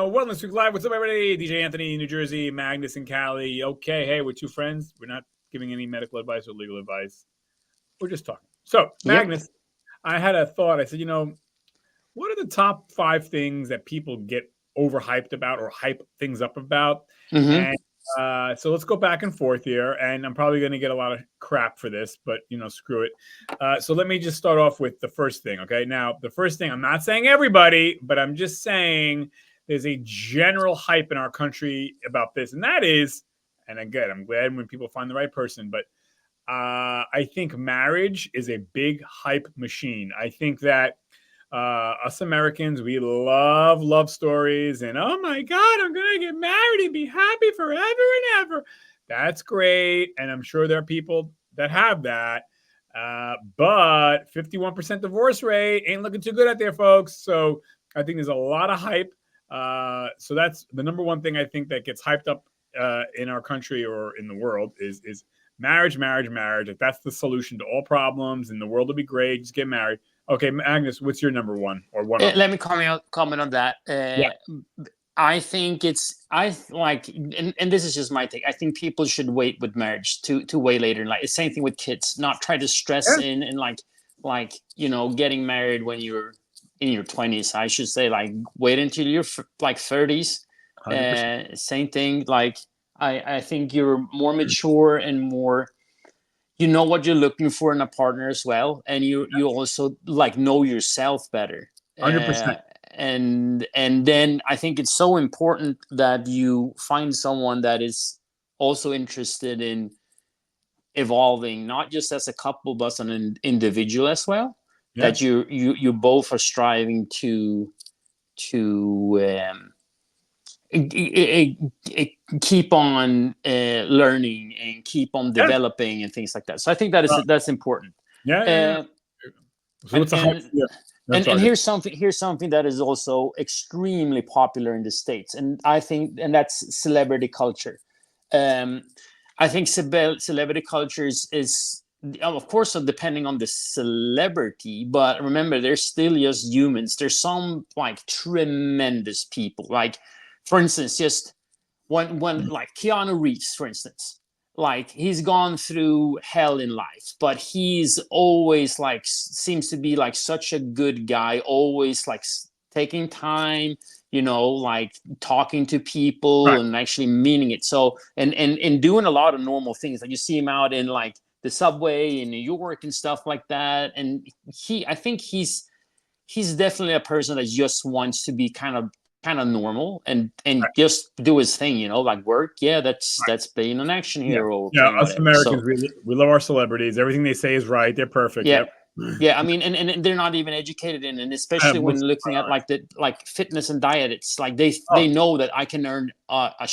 Wellness Week Live. What's up, everybody? DJ Anthony, New Jersey, Magnus in Cali. Okay, hey, we're two friends. We're not giving any medical advice or legal advice. We're just talking. So, Yep. Magnus, I had a thought. I said, what are the top 5 things that people get overhyped about or hype things up about? Mm-hmm. And so let's go back and forth here. And I'm probably going to get a lot of crap for this, but screw it. So let me just start off with the first thing. Okay. Now, the first thing, I'm not saying everybody, but I'm just saying there's a general hype in our country about this. And that is, and again, I'm glad when people find the right person, but I think marriage is a big hype machine. I think that us Americans, we love stories, and oh my God, I'm gonna get married and be happy forever and ever. That's great, and I'm sure there are people that have that. But 51% divorce rate ain't looking too good out there, folks. So I think there's a lot of hype. So that's the number one thing I think that gets hyped up in our country or in the world is marriage. If that's the solution to all problems and the world will be great, just get married. Okay, Magnus, what's your number one or one of them? Let me comment on that. Yeah. I think and this is just my take. I think people should wait with marriage to way later in life. It's same thing with kids. Not try to stress in and getting married when you're in your 20s. I should say wait until you're 30s. 100%. Same thing. I think you're more mature and more. You know what you're looking for in a partner as well, and you also know yourself better. 100%. And then I think it's so important that you find someone that is also interested in evolving, not just as a couple but as an individual as well. Yeah. That you both are striving to keep on learning and keep on developing and things like that. So I think that's important. Yeah. So it's And here's something that is also extremely popular in the States, and I think, and that's celebrity culture. I think celebrity culture is of course depending on the celebrity, but remember they're still just humans. There's some tremendous people, for instance, just when Keanu Reeves, for instance, he's gone through hell in life, but he's always seems to be such a good guy, always taking time, talking to people, right, and actually meaning it. So and doing a lot of normal things. You see him out in the subway in New York and stuff like that. And I think he's definitely a person that just wants to be kind of normal and right, just do his thing, work. Yeah, that's being an action hero. Yeah, us Americans, we love our celebrities. Everything they say is right. They're perfect. Yeah. Yep. Yeah, I mean, and they're not even educated in, and especially when looking at the fitness and diet, it's they know that I can earn a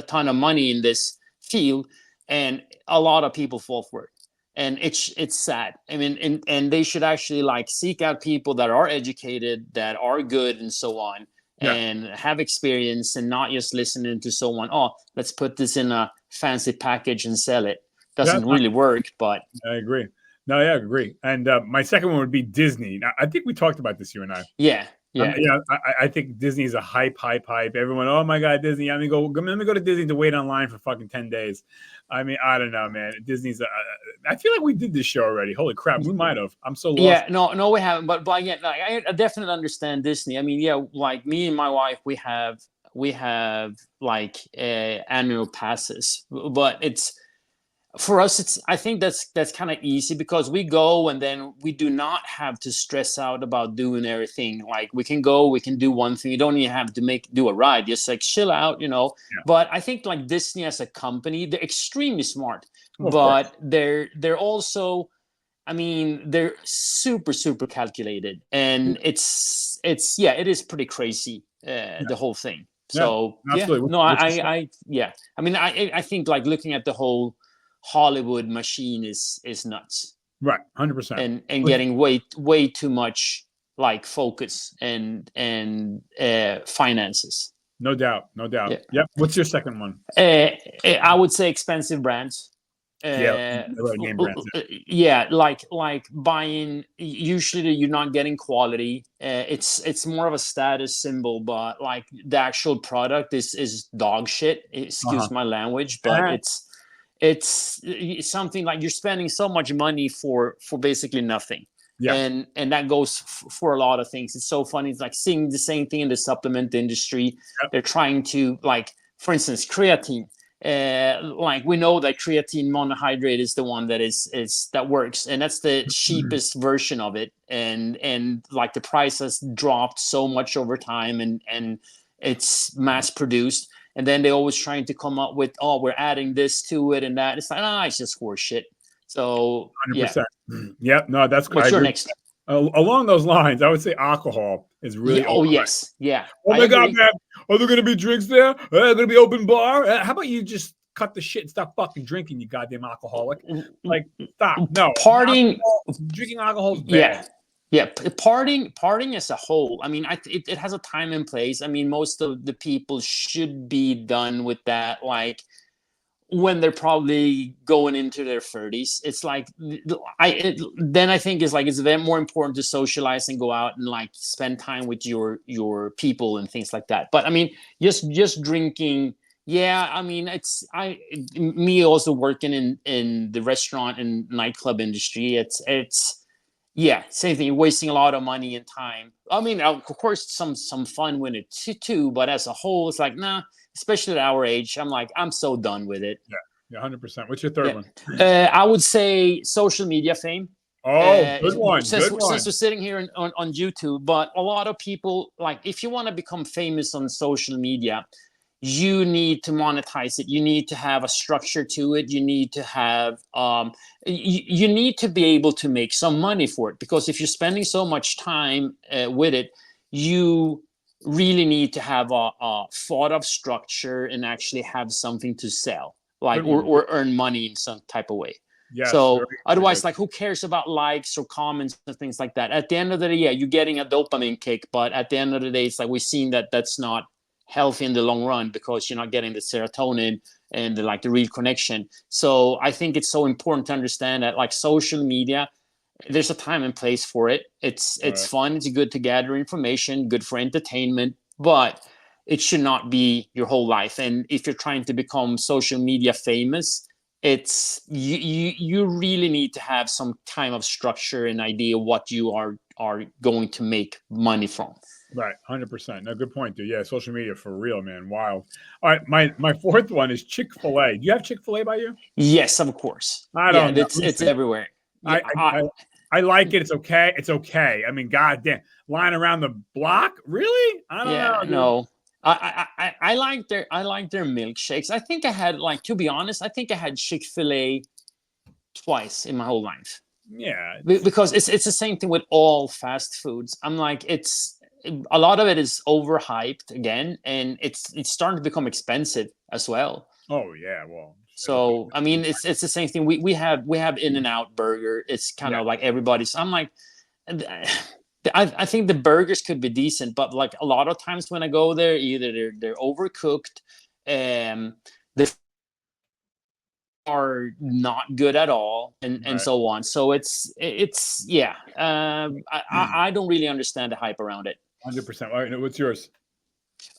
ton of money in this field, and a lot of people fall for it. And it's sad. I mean, and they should actually seek out people that are educated, that are good, and so on, and have experience, and not just listening to someone. Oh, let's put this in a fancy package and sell it. Doesn't really work. But I agree. No, yeah, I agree. And my second one would be Disney. Now, I think we talked about this, you and I. Yeah. I think Disney is a hype. Everyone, oh my God, Disney. Let me go to Disney to wait online for fucking 10 days. I mean, I don't know, man. Disney's. I feel like we did this show already. Holy crap, we might have. I'm so lost. Yeah, no, we haven't. But yeah, I definitely understand Disney. I mean, yeah, me and my wife, we have annual passes, but it's. For us, I think that's kind of easy because we go and then we do not have to stress out about doing everything. We can go, we can do one thing. You don't even have to do a ride. Just chill out, Yeah. But I think Disney as a company, they're extremely smart, but they're also, I mean, they're super calculated, and it is pretty crazy, the whole thing. So I mean, I think looking at the whole Hollywood machine is nuts, right? 100%, and getting way too much focus and finances. No doubt. Yeah. Yep. What's your second one? I would say expensive brands. Yeah, name brands. Yeah, like buying. Usually, you're not getting quality. It's more of a status symbol, but like the actual product is dog shit. Excuse my language, but it's something like you're spending so much money for basically nothing. Yeah. And that goes for a lot of things. It's so funny. It's like seeing the same thing in the supplement industry. Yep. They're trying to, like, for instance, creatine. Like we know that creatine monohydrate is the one that is that works, and that's the cheapest version of it. And like the price has dropped so much over time, and it's mass produced. And then they're always trying to come up with, oh, we're adding this to it and that. It's like, it's just horse shit. So 100%. Yep. No, that's what's your next? Along those lines, I would say alcohol is really. Oh yes, yeah. Oh my God, man! Are there going to be drinks there? Are there going to be open bar? How about you just cut the shit and stop fucking drinking, you goddamn alcoholic? Like, stop. No, partying, drinking alcohol is bad. Yeah. Partying as a whole. I mean, it has a time and place. I mean, most of the people should be done with that, like, when they're probably going into their 30s. It's like then I think it's like it's very more important to socialize and go out and like spend time with your people and things like that. But I mean, just drinking, yeah, I mean, me also working in the restaurant and nightclub industry, it's yeah, same thing. You're wasting a lot of money and time. I mean, of course some fun with it too, but as a whole, it's like, nah. Especially at our age, I'm like, I'm so done with it. Yeah, 100%. What's your third one? I would say social media fame. Oh, good one. Since we're sitting here on YouTube, but a lot of people, like, if you want to become famous on social media, you need to monetize it. You need to have a structure to it. You need to have, you need to be able to make some money for it, because if you're spending so much time with it, you really need to have a thought of structure and actually have something to sell, like, or earn money in some type of way. Yes, so otherwise, like, who cares about likes or comments and things like that? At the end of the day, yeah, you're getting a dopamine kick, but at the end of the day, it's like we've seen that that's not healthy in the long run, because you're not getting the serotonin and the real connection. So I think it's so important to understand that, like, social media, there's a time and place for it. It's fun. It's good to gather information, good for entertainment, but it should not be your whole life. And if you're trying to become social media famous, it's you really need to have some kind of structure and idea what you are going to make money from. Right, 100%. No, good point, dude. Yeah, social media for real, man. Wild. All right, my fourth one is Chick-fil-A. Do you have Chick-fil-A by you? Yes, of course. I don't know. It's everywhere. Yeah, I like it. It's okay. It's okay. I mean, goddamn, line around the block, really? I don't know. Dude. No. I like their milkshakes. I think I had, like, to be honest, I think I had Chick-fil-A twice in my whole life. Yeah, because it's the same thing with all fast foods. I'm like, a lot of it is overhyped again, and it's starting to become expensive as well. Oh yeah, well. So I mean, it's the same thing. We have In-N-Out Burger. It's kind of like everybody's. I'm like, I think the burgers could be decent, but like a lot of times when I go there, either they're overcooked, they are not good at all, and so on. So it's yeah. I don't really understand the hype around it. 100%. All right, what's yours?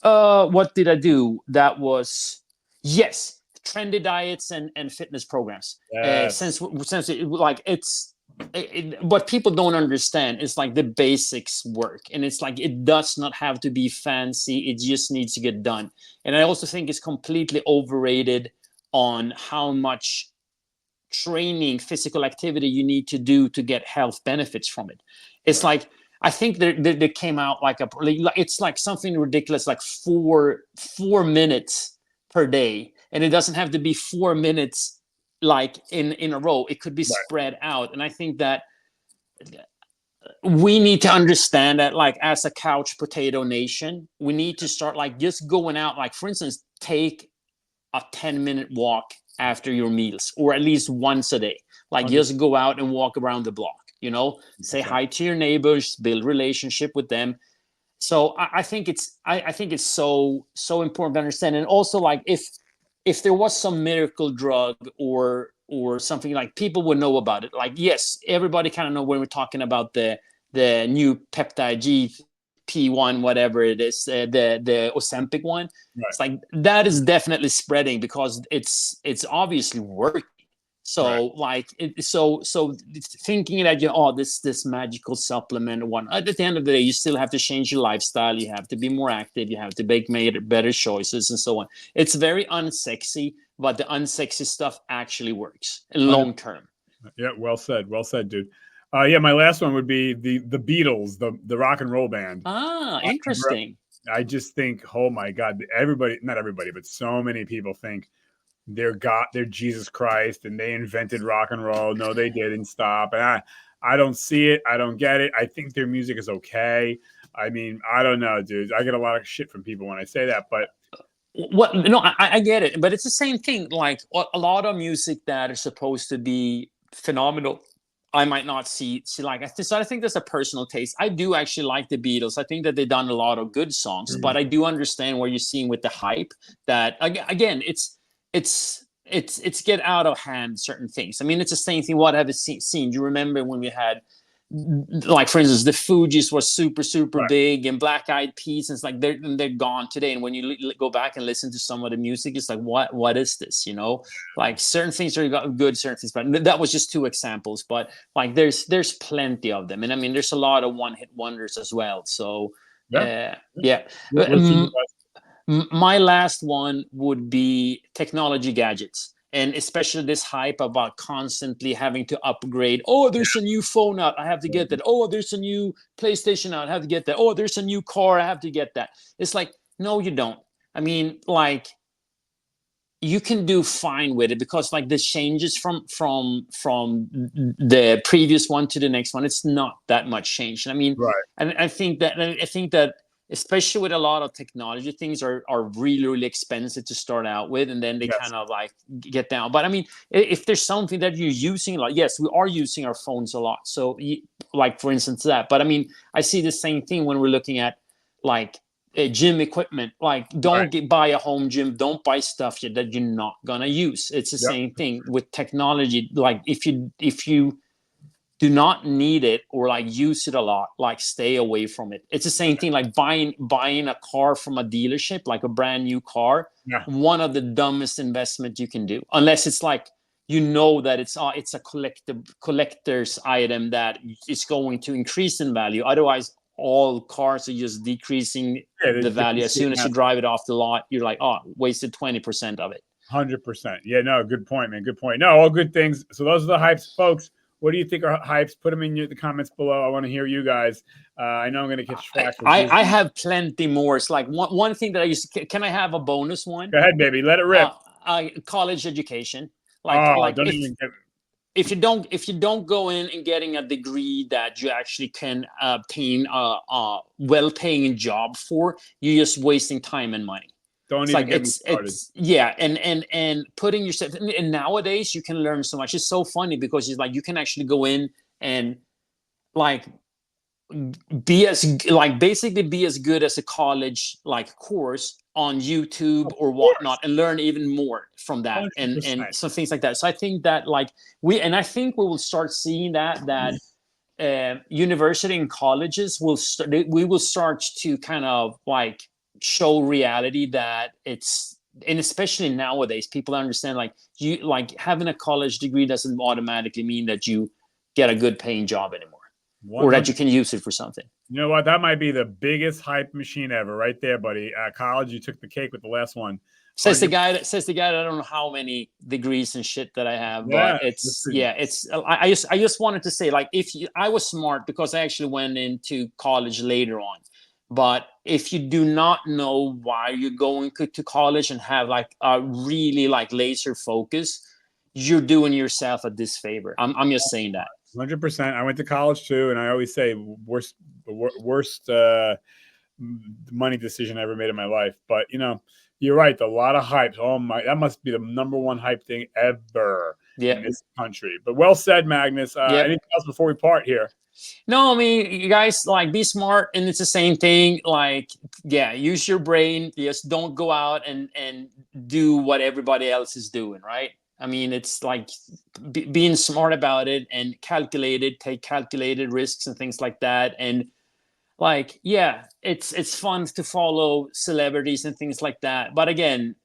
What did I do? That was, yes, trendy diets and fitness programs. Since what people don't understand is like the basics work, and it's like it does not have to be fancy. It just needs to get done. And I also think it's completely overrated on how much training, physical activity you need to do to get health benefits from it. It's like, I think they came out like it's like something ridiculous, like 4 minutes per day, and it doesn't have to be 4 minutes like in a row. It could be spread out. And I think that we need to understand that, like, as a couch potato nation, we need to start like just going out, like, for instance, take a 10-minute walk after your meals, or at least once a day. Like, just go out and walk around the block, say hi to your neighbors, build relationship with them. So I think it's so important to understand. And also, like, if there was some miracle drug or or something, like people would know about it. Like, yes, everybody kind of know when we're talking about the new peptide GP1, whatever it is, the Ozempic one. Right. It's like that is definitely spreading because it's obviously working. So like so thinking that this magical supplement one, at the end of the day, you still have to change your lifestyle. You have to be more active. You have to make better choices and so on. It's very unsexy, but the unsexy stuff actually works in long term. Yeah, well said, dude. Yeah, my last one would be the Beatles, the rock and roll band. Ah, interesting. I just think, oh my God, not everybody, but so many people think they're Jesus Christ and they invented rock and roll. No, they didn't. Stop. And I don't see it. I don't get it. I think their music is okay. I mean, I don't know, dude. I get a lot of shit from people when I say that, but no, I get it, but it's the same thing. Like a lot of music that is supposed to be phenomenal, I might not see like. So I think that's a personal taste. I do actually like the Beatles. I think that they've done a lot of good songs, but I do understand what you're seeing with the hype. That again, it's get out of hand certain things. I mean, it's the same thing. What have you seen? You remember when we had, like, for instance, the Fugees was super big, and Black Eyed Peas, and it's like they're gone today. And when you go back and listen to some of the music, it's like, what is this? Like certain things are good, certain things, but that was just two examples. But like there's plenty of them, and I mean there's a lot of one-hit wonders as well. So yeah. My last one would be technology gadgets. And especially this hype about constantly having to upgrade. Oh, there's a new phone out, I have to get that. Oh, there's a new PlayStation out, I have to get that. Oh, there's a new car, I have to get that. It's like, no, you don't. I mean, like, you can do fine with it because like the changes from the previous one to the next one, it's not that much change. I mean, and I think that especially with a lot of technology, things are really expensive to start out with, and then they kind of like get down. But I mean, if there's something that you're using, like, yes, we are using our phones a lot. So like, for instance, that. But I mean, I see the same thing when we're looking at like gym equipment. Like, don't buy a home gym. Don't buy stuff that you're not gonna use. It's the same thing with technology. Like, if you do not need it or like use it a lot, like stay away from it. It's the same thing like buying a car from a dealership, like a brand new car. One of the dumbest investment you can do, unless it's like that it's a collector's item that is going to increase in value. Otherwise, all cars are just decreasing the value. As soon as you drive it off the lot, you're like, wasted 20% of it. 100%. Yeah, no, good point, man. Good point. No, all good things. So those are the hypes, folks. What do you think are hypes? Put them in the comments below. I want to hear you guys. I know I'm going to catch track. I have plenty more. It's like one thing that I used to. Can I have a bonus one? Go ahead, baby. Let it rip. College education. If you don't go in and getting a degree that you actually can obtain a well-paying job for, you're just wasting time and money. Don't even get me started. And putting yourself, and nowadays you can learn so much. It's so funny because it's like you can actually go in and like basically be as good as a college like course on YouTube or whatnot, and learn even more from that, 100%. and some things like that. So I think that like we will start seeing that university and colleges we will start to kind of like show reality that it's, and especially nowadays people understand like having a college degree doesn't automatically mean that you get a good paying job anymore, 100%. Or that you can use it for something. You know what? That might be the biggest hype machine ever right there, buddy. College, you took the cake with the last one. Says the guy that I don't know how many degrees and shit that I have, but I just wanted to say, like, I was smart because I actually went into college later on. But if you do not know why you're going to college and have like a really like laser focus, you're doing yourself a disfavor. I'm just saying that. 100%. I went to college too, and I always say worst money decision I ever made in my life. But you're right. A lot of hype. Oh my, that must be the number one hype thing ever in this country. But well said, Magnus. Anything else before we part here? No, I mean, you guys, like, be smart, and it's the same thing. Like, use your brain. Just don't go out and do what everybody else is doing, right? I mean, it's like being smart about it and take calculated risks and things like that. And like, yeah, it's fun to follow celebrities and things like that. But again,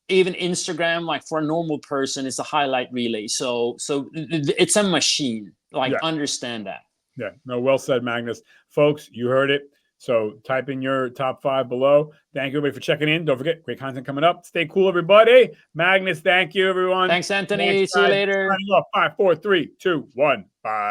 even Instagram, like for a normal person, is a highlight relay. So it's a machine. Like, understand that. Yeah, no, well said, Magnus. Folks, you heard it. So type in your top 5 below. Thank you, everybody, for checking in. Don't forget, great content coming up. Stay cool, everybody. Magnus, thank you, everyone. Thanks, Anthony. See you later. Signing off. 5, 4, 3, 2, 1. Bye.